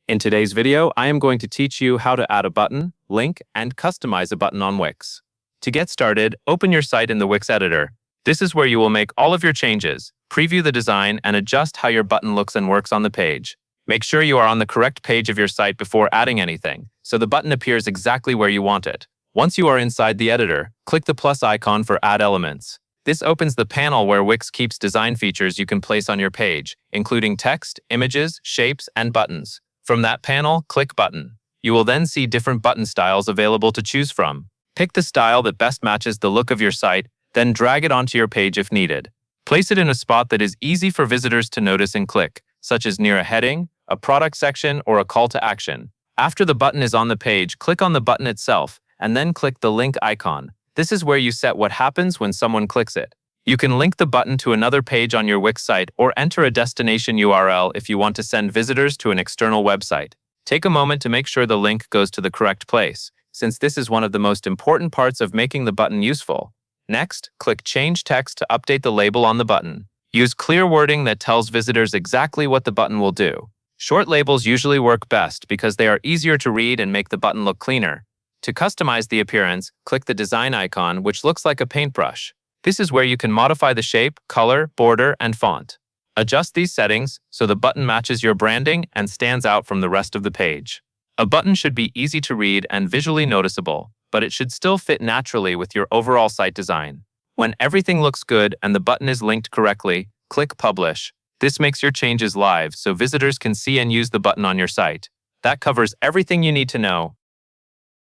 In today's video, I am going to teach you how to add a button, link, and customize a button on Wix. To get started, open your site in the Wix editor. This is where you will make all of your changes, preview the design, and adjust how your button looks and works on the page. Make sure you are on the correct page of your site before adding anything, so the button appears exactly where you want it. Once you are inside the editor, click the plus icon for Add Elements. This opens the panel where Wix keeps design features you can place on your page, including text, images, shapes, and buttons. From that panel, click Button. You will then see different button styles available to choose from. Pick the style that best matches the look of your site, then drag it onto your page if needed. Place it in a spot that is easy for visitors to notice and click, such as near a heading, a product section, or a call to action. After the button is on the page, click on the button itself, and then click the link icon. This is where you set what happens when someone clicks it. You can link the button to another page on your Wix site or enter a destination URL if you want to send visitors to an external website. Take a moment to make sure the link goes to the correct place, since this is one of the most important parts of making the button useful. Next, click Change Text to update the label on the button. Use clear wording that tells visitors exactly what the button will do. Short labels usually work best because they are easier to read and make the button look cleaner. To customize the appearance, click the design icon, which looks like a paintbrush. This is where you can modify the shape, color, border, and font. Adjust these settings so the button matches your branding and stands out from the rest of the page. A button should be easy to read and visually noticeable, but it should still fit naturally with your overall site design. When everything looks good and the button is linked correctly, click Publish. This makes your changes live so visitors can see and use the button on your site. That covers everything you need to know.